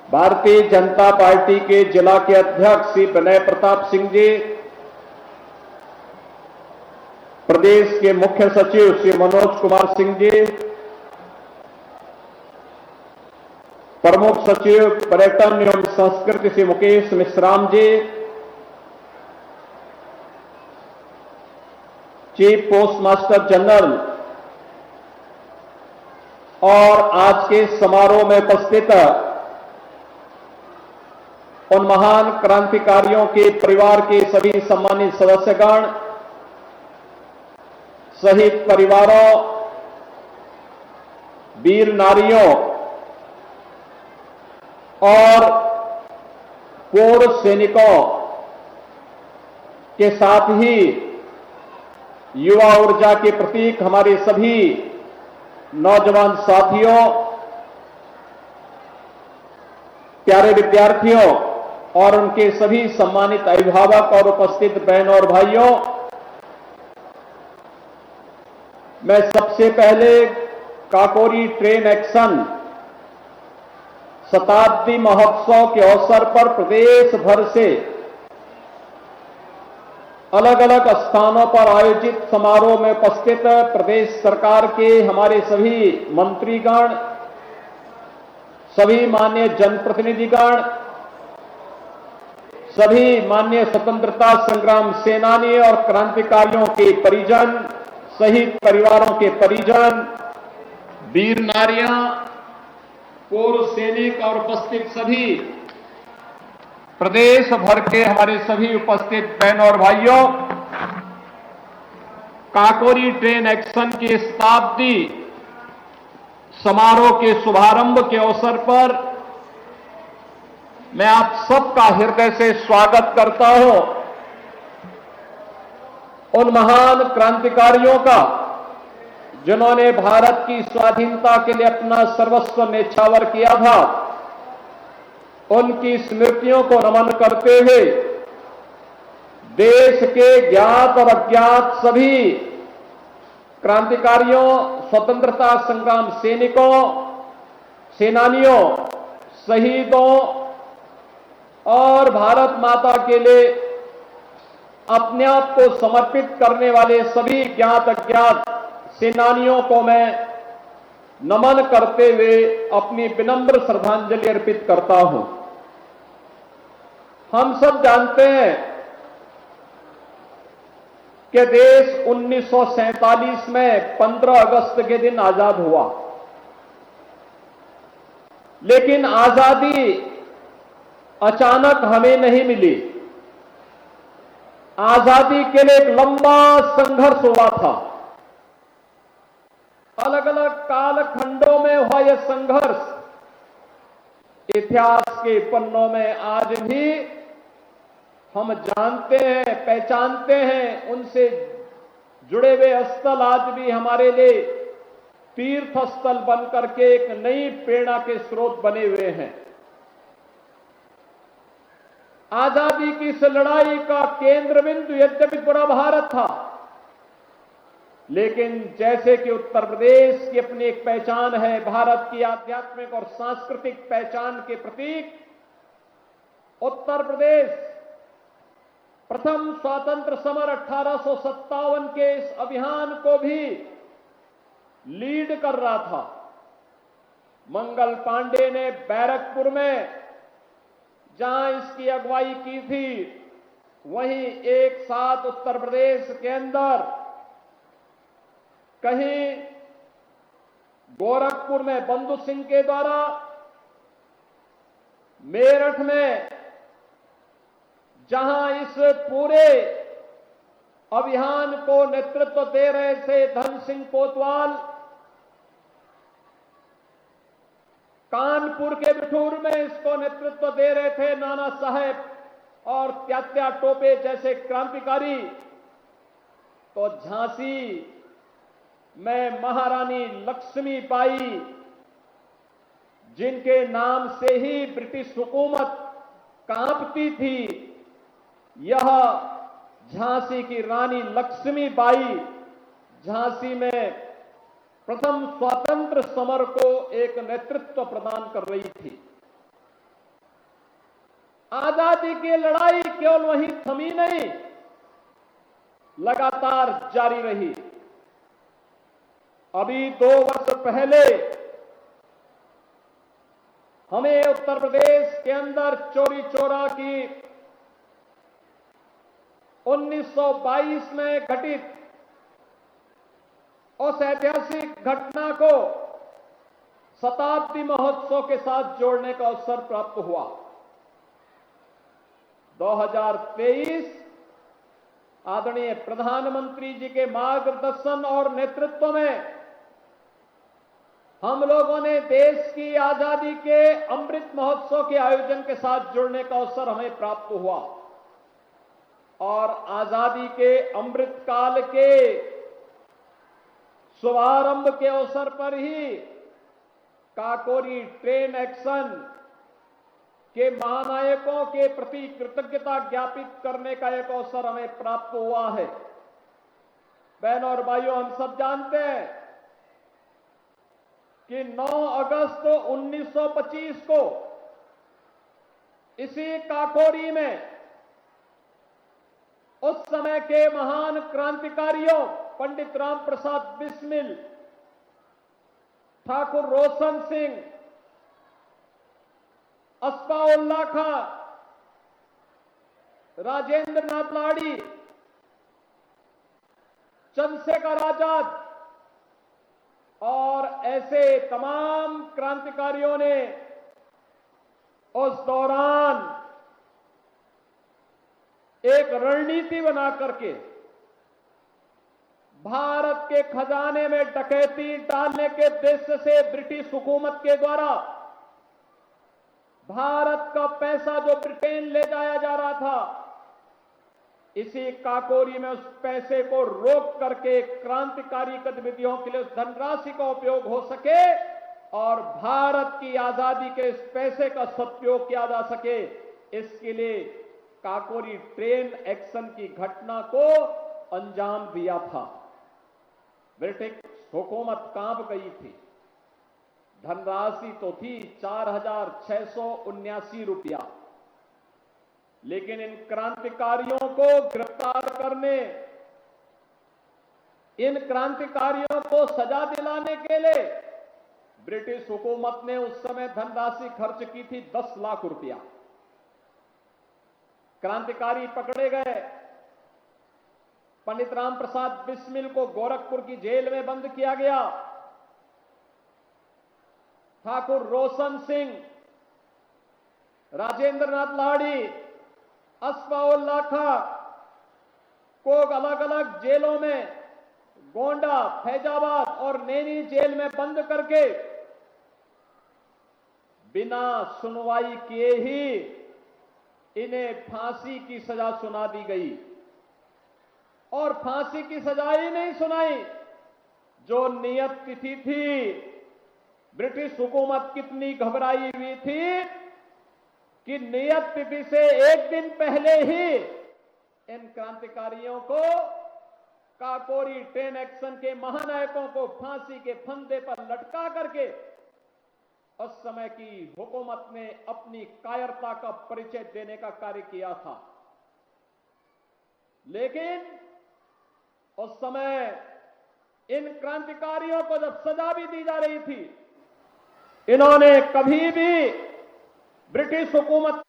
Bharatiya Janata party के जिला के अध्यक्ष श्री विनय प्रताप सिंह जी, प्रदेश के मुख्य सचिव श्री मनोज कुमार सिंह जी, प्रमुख सचिव पर्यटन एवं संस्कृति श्री मुकेश मिश्राम जी, चीफ पोस्ट मास्टर जनरल और आज के समारोह में उपस्थित उन महान क्रांतिकारियों के परिवार के सभी सम्मानित सदस्यगण, शहीद परिवारों, वीर नारियों और पूर्व सैनिकों के साथ ही युवा ऊर्जा के प्रतीक हमारे सभी नौजवान साथियों, प्यारे विद्यार्थियों और उनके सभी सम्मानित अभिभावक और उपस्थित बहनों और भाइयों, मैं सबसे पहले काकोरी ट्रेन एक्शन शताब्दी महोत्सव के अवसर पर प्रदेश भर से अलग अलग स्थानों पर आयोजित समारोह में उपस्थित प्रदेश सरकार के हमारे सभी मंत्रीगण, सभी माननीय जनप्रतिनिधिगण, सभी माननीय स्वतंत्रता संग्राम सेनानी और क्रांतिकारियों के परिजन, शहीद परिवारों के परिजन, वीर नारियां, पूर्व सैनिक और उपस्थित सभी प्रदेश भर के हमारे सभी उपस्थित बहनों और भाइयों, काकोरी ट्रेन एक्शन की शताब्दी समारोह के शुभारंभ के अवसर पर मैं आप सबका हृदय से स्वागत करता हूं। उन महान क्रांतिकारियों का जिन्होंने भारत की स्वाधीनता के लिए अपना सर्वस्व न्यौछावर किया था, उनकी स्मृतियों को नमन करते हुए देश के ज्ञात और अज्ञात सभी क्रांतिकारियों, स्वतंत्रता संग्राम सैनिकों, सेनानियों, शहीदों और भारत माता के लिए अपने आप को समर्पित करने वाले सभी ज्ञात अज्ञात सेनानियों को मैं नमन करते हुए अपनी विनम्र श्रद्धांजलि अर्पित करता हूं। हम सब जानते हैं कि देश 1947 में 15 अगस्त के दिन आजाद हुआ, लेकिन आजादी अचानक हमें नहीं मिली। आजादी के लिए एक लंबा संघर्ष हुआ था। अलग अलग कालखंडों में हुआ यह संघर्ष इतिहास के पन्नों में आज भी हम जानते हैं, पहचानते हैं। उनसे जुड़े हुए स्थल आज भी हमारे लिए तीर्थ स्थल बनकर के एक नई प्रेरणा के स्रोत बने हुए हैं। आजादी की इस लड़ाई का केंद्र बिंदु यद्यपि पूरा भारत था, लेकिन जैसे कि उत्तर प्रदेश की अपनी एक पहचान है, भारत की आध्यात्मिक और सांस्कृतिक पहचान के प्रतीक उत्तर प्रदेश प्रथम स्वातंत्र समर 1857 के इस अभियान को भी लीड कर रहा था। मंगल पांडे ने बैरकपुर में जहां इसकी अगुवाई की थी, वहीं एक साथ उत्तर प्रदेश के अंदर कहीं गोरखपुर में बंधु सिंह के द्वारा, मेरठ में जहां इस पूरे अभियान को नेतृत्व दे रहे थे धन सिंह कोतवाल, कानपुर के बिठूर में इसको नेतृत्व दे रहे थे नाना साहेब और त्यात्या टोपे जैसे क्रांतिकारी, तो झांसी में महारानी लक्ष्मीबाई, जिनके नाम से ही ब्रिटिश हुकूमत कांपती थी, यह झांसी की रानी लक्ष्मीबाई झांसी में प्रथम स्वतंत्र समर को एक नेतृत्व प्रदान कर रही थी। आजादी की लड़ाई केवल वहीं थमी नहीं, लगातार जारी रही। अभी 2 वर्ष पहले हमें उत्तर प्रदेश के अंदर चोरी चोरा की 1922 में घटित उस ऐतिहासिक घटना को शताब्दी महोत्सव के साथ जोड़ने का अवसर प्राप्त हुआ। 2023 आदरणीय प्रधानमंत्री जी के मार्गदर्शन और नेतृत्व में हम लोगों ने देश की आजादी के अमृत महोत्सव के आयोजन के साथ जुड़ने का अवसर हमें प्राप्त हुआ और आजादी के अमृत काल के शुभारंभ के अवसर पर ही काकोरी ट्रेन एक्शन के महानायकों के प्रति कृतज्ञता ज्ञापित करने का एक अवसर हमें प्राप्त हुआ है। बहनों और भाइयों, हम सब जानते हैं कि 9 अगस्त 1925 को इसी काकोरी में उस समय के महान क्रांतिकारियों पंडित राम प्रसाद बिस्मिल, ठाकुर रोशन सिंह, अस्फाउल्लाह खां, राजेंद्र नाथ लाड़ी, चंद्रशेखर आजाद और ऐसे तमाम क्रांतिकारियों ने उस दौरान एक रणनीति बना करके भारत के खजाने में डकैती डालने के उद्देश्य से ब्रिटिश हुकूमत के द्वारा भारत का पैसा जो ब्रिटेन ले जाया जा रहा था, इसी काकोरी में उस पैसे को रोक करके क्रांतिकारी गतिविधियों के लिए उस धनराशि का उपयोग हो सके और भारत की आजादी के इस पैसे का सदुपयोग किया जा सके, इसके लिए काकोरी ट्रेन एक्शन की घटना को अंजाम दिया था। ब्रिटिश हुकूमत कांप गई थी। धनराशि तो थी 4,679 रुपया, लेकिन इन क्रांतिकारियों को गिरफ्तार करने, इन क्रांतिकारियों को सजा दिलाने के लिए ब्रिटिश हुकूमत ने उस समय धनराशि खर्च की थी 10 लाख रुपया। क्रांतिकारी पकड़े गए। पंडित राम प्रसाद बिस्मिल को गोरखपुर की जेल में बंद किया गया। ठाकुर रोशन सिंह, राजेंद्र नाथ लाड़ी, अस्फाउल्लाह खां को अलग अलग जेलों में गोंडा, फैजाबाद और नैनी जेल में बंद करके बिना सुनवाई किए ही इन्हें फांसी की सजा सुना दी गई। और फांसी की सजा ही नहीं सुनाई, जो नियत तिथि थी, ब्रिटिश हुकूमत कितनी घबराई हुई थी कि नियत तिथि से एक दिन पहले ही इन क्रांतिकारियों को, काकोरी ट्रेन एक्शन के महानायकों को फांसी के फंदे पर लटका करके उस समय की हुकूमत ने अपनी कायरता का परिचय देने का कार्य किया था। लेकिन उस समय इन क्रांतिकारियों को जब सजा भी दी जा रही थी, इन्होंने कभी भी ब्रिटिश हुकूमत